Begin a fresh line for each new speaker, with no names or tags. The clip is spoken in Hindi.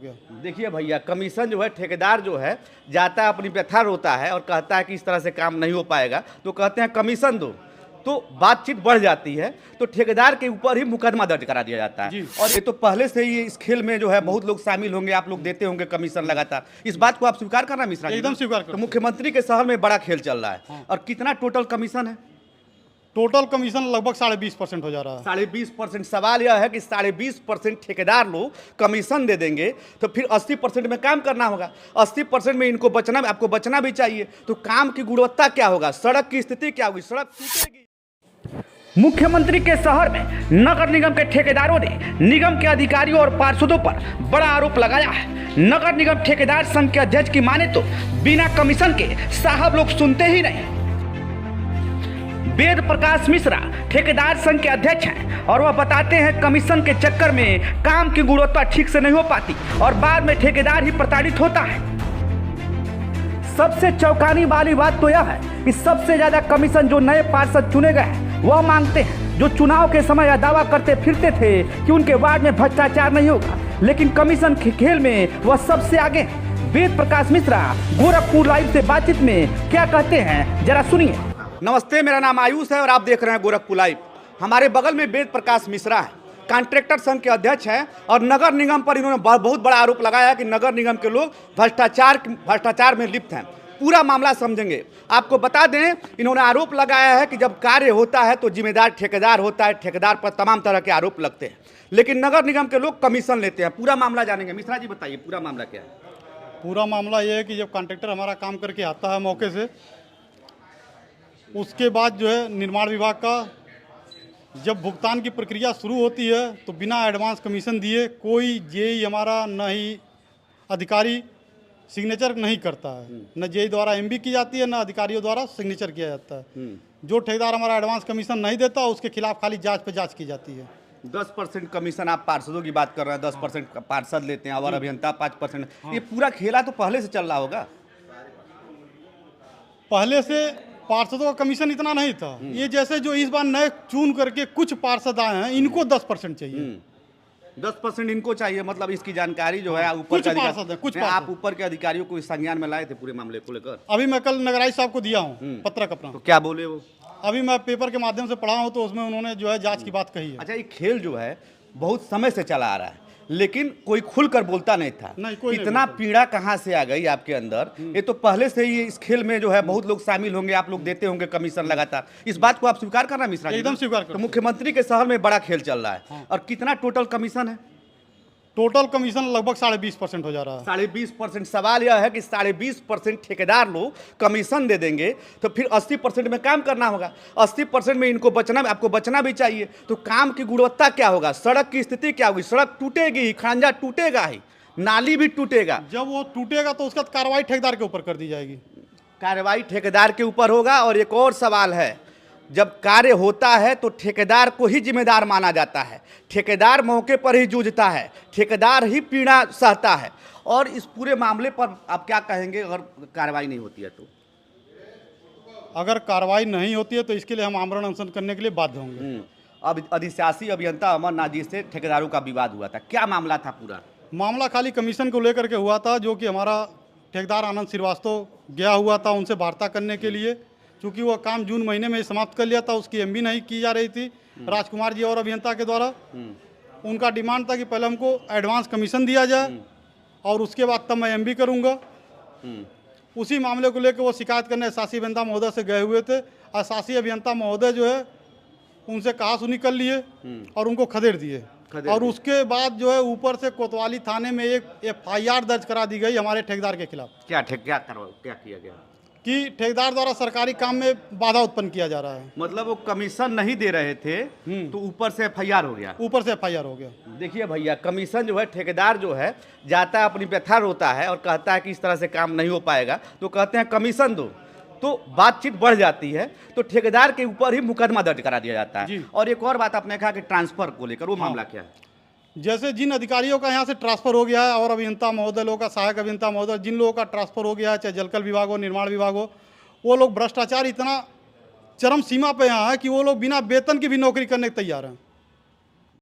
देखिए भैया, कमीशन जो है, ठेकेदार जो है जाता है अपनी व्यथा रोता है और कहता है कि इस तरह से काम नहीं हो पाएगा, तो कहते हैं कमीशन दो, तो बातचीत बढ़ जाती है, तो ठेकेदार के ऊपर ही मुकदमा दर्ज करा दिया जाता है। और ये तो पहले से ही इस खेल में जो है बहुत लोग शामिल होंगे, आप लोग देते होंगे कमीशन लगातार। इस बात को आप स्वीकार करना मिश्रा जी?
एकदम स्वीकार करते
तो
हैं।
मुख्यमंत्री के शहर में बड़ा खेल चल रहा है। और कितना टोटल कमीशन है?
टोटल कमीशन लगभग 20.5% हो जा रहा है।
20.5%। सवाल यह है कि 20.5% ठेकेदार लोग कमीशन दे देंगे तो फिर 80% में काम करना होगा। 80% में इनको बचना, आपको बचना भी चाहिए, तो काम की गुणवत्ता क्या होगा, सड़क की स्थिति क्या होगी, सड़क टूटेगी। मुख्यमंत्री के शहर में नगर निगम के ठेकेदारों ने निगम के अधिकारियों और पार्षदों पर बड़ा आरोप लगाया है। नगर निगम ठेकेदार संघ के अध्यक्ष की माने तो बिना कमीशन के साहब लोग सुनते ही नहीं। वेद प्रकाश मिश्रा ठेकेदार संघ के अध्यक्ष हैं और वह बताते हैं कमीशन के चक्कर में काम की गुणवत्ता ठीक से नहीं हो पाती और बाद में ठेकेदार ही प्रताड़ित होता है। सबसे चौंकाने वाली बात तो यह है कि सबसे ज्यादा कमीशन जो नए पार्षद चुने गए हैं वह मांगते हैं, जो चुनाव के समय यह दावा करते फिरते थे कि उनके वार्ड में भ्रष्टाचार नहीं होगा, लेकिन कमीशन के खेल में वह सबसे आगे हैं। वेद प्रकाश मिश्रा गोरखपुर लाइव से बातचीत में क्या कहते हैं, जरा सुनिए। नमस्ते, मेरा नाम आयुष है और आप देख रहे हैं गोरखपुर लाइव। हमारे बगल में वेद प्रकाश मिश्रा है, कॉन्ट्रैक्टर संघ के अध्यक्ष हैं और नगर निगम पर इन्होंने बहुत बड़ा आरोप लगाया है कि नगर निगम के लोग भ्रष्टाचार में लिप्त हैं। पूरा मामला समझेंगे। आपको बता दें, इन्होंने आरोप लगाया है कि जब कार्य होता है तो जिम्मेदार ठेकेदार होता है, ठेकेदार पर तमाम तरह के आरोप लगते हैं, लेकिन नगर निगम के लोग कमीशन लेते हैं। पूरा मामला जानेंगे। मिश्रा जी बताइए, पूरा मामला क्या है?
पूरा मामला ये है कि जब कॉन्ट्रैक्टर हमारा काम करके आता है मौके से, उसके बाद जो है निर्माण विभाग का जब भुगतान की प्रक्रिया शुरू होती है तो बिना एडवांस कमीशन दिए कोई जेई हमारा न ही अधिकारी सिग्नेचर नहीं करता है, न जेई द्वारा एमबी की जाती है, न अधिकारियों द्वारा सिग्नेचर किया जाता है। जो ठेकेदार हमारा एडवांस कमीशन नहीं देता उसके खिलाफ खाली जांच पे जांच की जाती है।
10% कमीशन आप पार्षदों की बात कर रहे हैं, 10% पार्षद लेते हैं और अभियंता 5%। ये पूरा खेला तो पहले से चल रहा होगा।
पहले से पार्षदों का कमीशन इतना नहीं था। ये जैसे जो इस बार नए चुन करके कुछ पार्षद आए हैं, इनको 10% चाहिए।
10% इनको चाहिए, मतलब इसकी जानकारी जो है ऊपर
कुछ पार्षद है, कुछ
आप ऊपर के अधिकारियों को इस संज्ञान में लाए थे पूरे मामले को लेकर?
अभी मैं कल नगराई साहब को दिया हूँ पत्रक अपना।
तो क्या बोले वो?
अभी मैं पेपर के माध्यम से पढ़ा हूँ तो उसमें उन्होंने जो है जांच की बात कही है।
अच्छा, ये खेल जो है बहुत समय से चला आ रहा है, लेकिन कोई खुलकर बोलता नहीं था।
कोई
इतना पीड़ा कहाँ से आ गई आपके अंदर? ये तो पहले से ही इस खेल में जो है बहुत लोग शामिल होंगे, आप लोग देते होंगे कमीशन लगातार। इस बात को आप स्वीकार करना मिश्रा जी?
एकदम स्वीकार करते
हैं। तो मुख्यमंत्री के शहर में बड़ा खेल चल रहा है। और कितना टोटल कमीशन है?
टोटल कमीशन लगभग 20.5% हो जा रहा है।
20.5%। सवाल यह है कि 20.5% ठेकेदार लोग कमीशन दे देंगे तो फिर 80% में काम करना होगा। 80% में इनको बचना, आपको बचना भी चाहिए, तो काम की गुणवत्ता क्या होगा, सड़क की स्थिति क्या होगी, सड़क टूटेगी ही, खंजा टूटेगा ही, नाली भी टूटेगा।
जब वो टूटेगा तो उसका कार्रवाई ठेकेदार के ऊपर कर दी जाएगी।
कार्रवाई ठेकेदार के ऊपर होगा। और एक और सवाल है, जब कार्य होता है तो ठेकेदार को ही जिम्मेदार माना जाता है, ठेकेदार मौके पर ही जूझता है, ठेकेदार ही पीड़ा सहता है। और इस पूरे मामले पर आप क्या कहेंगे अगर कार्रवाई नहीं होती है तो?
अगर कार्रवाई नहीं होती है तो इसके लिए हम आमरण अनशन करने के लिए बाध्य होंगे।
अब अधिशासी अभियंता अमरनाथ जी से ठेकेदारों का विवाद हुआ था, क्या मामला था? पूरा
मामला खाली कमीशन को लेकर के हुआ था, जो कि हमारा ठेकेदार आनंद श्रीवास्तव गया हुआ था उनसे वार्ता करने के लिए। चूँकि वह काम जून महीने में समाप्त कर लिया था, उसकी एमबी नहीं की जा रही थी राजकुमार जी और अभियंता के द्वारा। उनका डिमांड था कि पहले हमको एडवांस कमीशन दिया जाए और उसके बाद तब मैं एमबी करूंगा। उसी मामले को लेकर वो शिकायत करने शासी अभियंता महोदय से गए हुए थे और शासी अभियंता महोदय जो है उनसे कहा सुनी कर लिए और उनको खदेड़ दिए। और उसके बाद जो है ऊपर से कोतवाली थाने में एक FIR दर्ज करा दी गई हमारे ठेकेदार के खिलाफ।
क्या किया गया
कि ठेकेदार द्वारा सरकारी काम में बाधा उत्पन्न किया जा रहा है।
मतलब वो कमीशन नहीं दे रहे थे तो ऊपर से FIR हो गया?
ऊपर से FIR हो गया।
देखिए भैया, कमीशन जो है, ठेकेदार जो है जाता है अपनी व्यथा रोता है और कहता है कि इस तरह से काम नहीं हो पाएगा, तो कहते हैं कमीशन दो, तो बातचीत बढ़ जाती है, तो ठेकेदार के ऊपर ही मुकदमा दर्ज करा दिया जाता है। और एक और बात आपने कहा कि ट्रांसफर को लेकर, वो मामला क्या है?
जैसे जिन अधिकारियों का यहाँ से ट्रांसफर हो गया है और अभियंता महोदय लोगों का, सहायक अभियंता महोदय, जिन लोगों का ट्रांसफर हो गया है, चाहे जलकल विभाग हो, निर्माण विभाग हो, वो लोग भ्रष्टाचार इतना चरम सीमा पे यहाँ है कि वो लोग बिना वेतन की भी नौकरी करने के तैयार हैं।